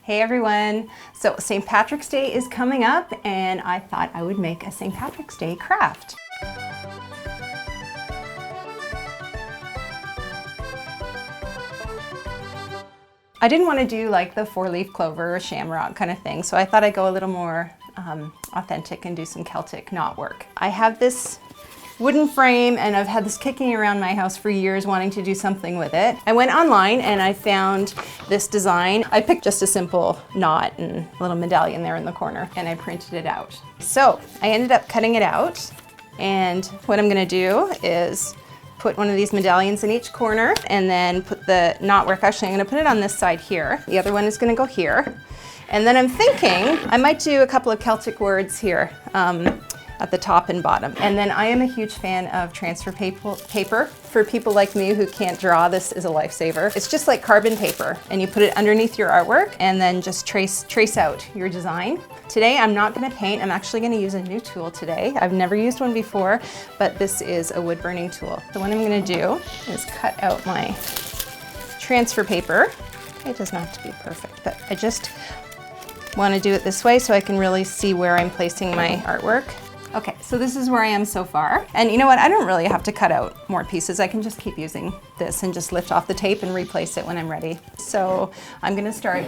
Hey everyone! So St. Patrick's Day is coming up and I thought I would make a St. Patrick's Day craft. I didn't want to do like the 4-leaf clover or shamrock kind of thing, so I thought I'd go a little more authentic and do some Celtic knotwork. I have this wooden frame and I've had this kicking around my house for years wanting to do something with it. I went online and I found this design. I picked just a simple knot and a little medallion there in the corner and I printed it out. So I ended up cutting it out, and what I'm going to do is put one of these medallions in each corner and then put the knotwork. Actually, I'm going to put it on this side here. The other one is going to go here. And then I'm thinking I might do a couple of Celtic words here at the top and bottom. And then I am a huge fan of transfer paper. For people like me who can't draw, this is a lifesaver. It's just like carbon paper, and you put it underneath your artwork and then just trace out your design. Today I'm not going to paint. I'm actually going to use a new tool today. I've never used one before, but this is a wood burning tool. So what I'm going to do is cut out my transfer paper. It does not have to be perfect, but I just want to do it this way so I can really see where I'm placing my artwork. Okay, so this is where I am so far. And you know what? I don't really have to cut out more pieces. I can just keep using this and just lift off the tape and replace it when I'm ready. So I'm gonna start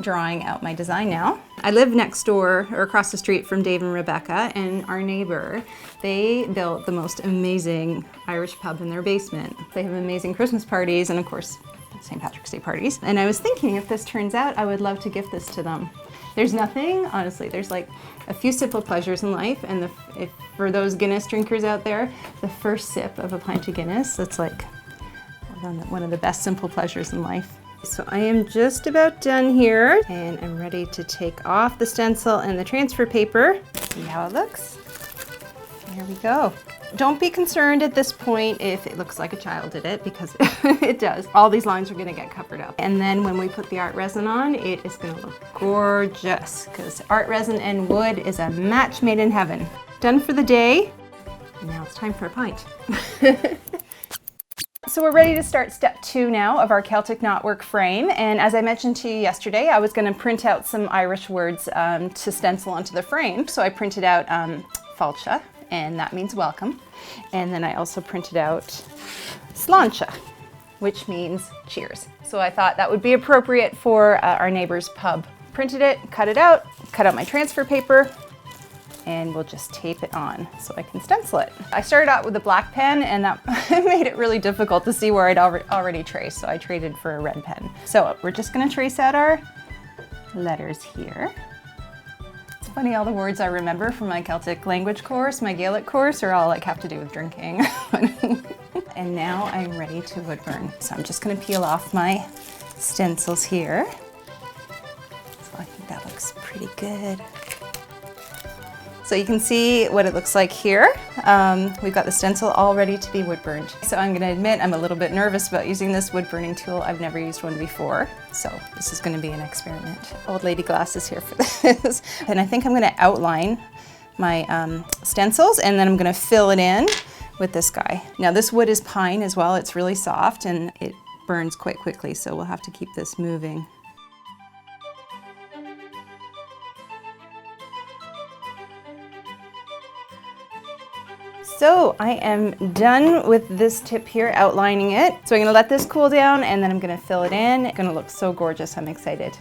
drawing out my design now. I live next door or across the street from Dave and Rebecca, and our neighbor, they built the most amazing Irish pub in their basement. They have amazing Christmas parties and of course, St. Patrick's Day parties. And I was thinking if this turns out, I would love to gift this to them. There's nothing, honestly, there's like a few simple pleasures in life, and for those Guinness drinkers out there, the first sip of a pint of Guinness, that's like one of the best simple pleasures in life. So I am just about done here, and I'm ready to take off the stencil and the transfer paper. See how it looks? Here we go. Don't be concerned at this point if it looks like a child did it, because it does. All these lines are gonna get covered up. And then when we put the ArtResin on, it is gonna look gorgeous, because ArtResin and wood is a match made in heaven. Done for the day. Now it's time for a pint. So we're ready to start step 2 now of our Celtic knotwork frame. And as I mentioned to you yesterday, I was gonna print out some Irish words to stencil onto the frame. So I printed out falcha, and that means welcome. And then I also printed out sláinte, which means cheers. So I thought that would be appropriate for our neighbor's pub. Printed it, cut out my transfer paper, and we'll just tape it on so I can stencil it. I started out with a black pen, and that made it really difficult to see where I'd already traced, so I traded for a red pen. So we're just gonna trace out our letters here. Funny, all the words I remember from my Celtic language course, my Gaelic course, are all like have to do with drinking. And now I'm ready to wood burn. So I'm just gonna peel off my stencils here. So I think that looks pretty good. So you can see what it looks like here. We've got the stencil all ready to be wood burned. So I'm gonna admit I'm a little bit nervous about using this wood burning tool. I've never used one before. So this is gonna be an experiment. Old lady glasses here for this. And I think I'm gonna outline my stencils, and then I'm gonna fill it in with this guy. Now this wood is pine as well. It's really soft and it burns quite quickly, so we'll have to keep this moving. So I am done with this tip here, outlining it. So I'm gonna let this cool down and then I'm gonna fill it in. It's gonna look so gorgeous, I'm excited.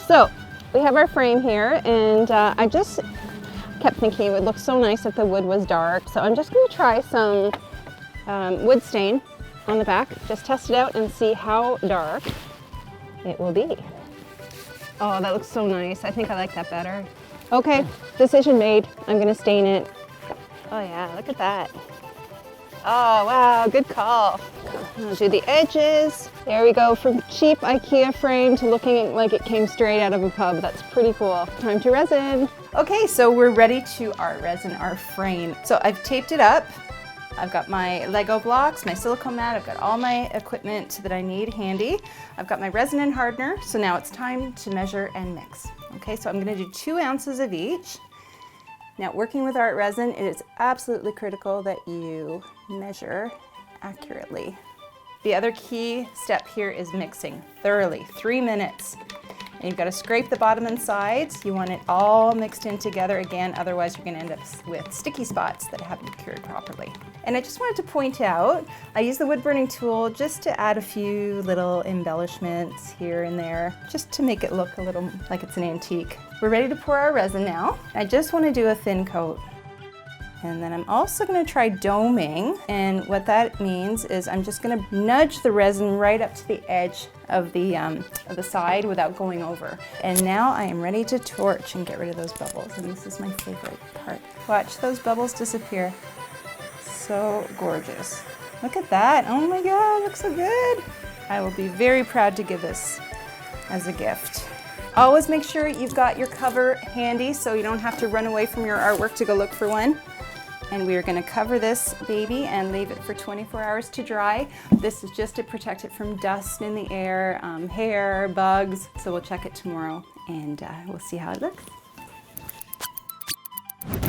So we have our frame here, and I just kept thinking it would look so nice if the wood was dark. So I'm just gonna try some wood stain on the back, just test it out and see how dark it will be. Oh, that looks so nice. I think I like that better. Okay, decision made. I'm gonna stain it. Oh yeah, look at that. Oh wow, good call. I'll do the edges. There we go, from cheap IKEA frame to looking like it came straight out of a pub. That's pretty cool. Time to resin. Okay, so we're ready to ArtResin our frame. So I've taped it up. I've got my Lego blocks, my silicone mat, I've got all my equipment that I need handy. I've got my resin and hardener, so now it's time to measure and mix. Okay, so I'm gonna do 2 ounces of each. Now, working with ArtResin, it is absolutely critical that you measure accurately. The other key step here is mixing thoroughly, 3 minutes. And you've got to scrape the bottom and sides. You want it all mixed in together again, otherwise you're going to end up with sticky spots that haven't cured properly. And I just wanted to point out, I use the wood burning tool just to add a few little embellishments here and there, just to make it look a little like it's an antique. We're ready to pour our resin now. I just want to do a thin coat. And then I'm also going to try doming, and what that means is I'm just going to nudge the resin right up to the edge of the side without going over. And now I am ready to torch and get rid of those bubbles, and this is my favorite part. Watch those bubbles disappear. So gorgeous. Look at that. Oh my God, looks so good. I will be very proud to give this as a gift. Always make sure you've got your cover handy so you don't have to run away from your artwork to go look for one. And we are going to cover this baby and leave it for 24 hours to dry. This is just to protect it from dust in the air, hair, bugs. So we'll check it tomorrow and we'll see how it looks.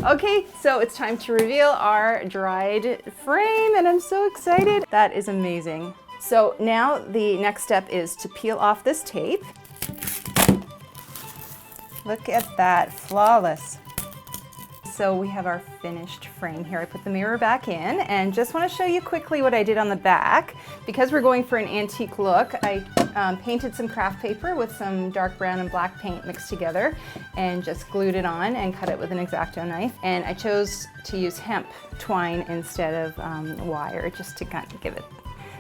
Okay, so it's time to reveal our dried frame and I'm so excited. That is amazing. So now the next step is to peel off this tape. Look at that, flawless. So we have our finished frame here. I put the mirror back in and just want to show you quickly what I did on the back. Because we're going for an antique look, I painted some craft paper with some dark brown and black paint mixed together and just glued it on and cut it with an X-Acto knife. And I chose to use hemp twine instead of wire just to kind of give it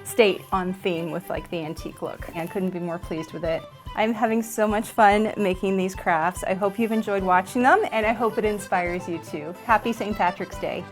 stay on theme with like the antique look. And I couldn't be more pleased with it. I'm having so much fun making these crafts. I hope you've enjoyed watching them and I hope it inspires you too. Happy St. Patrick's Day.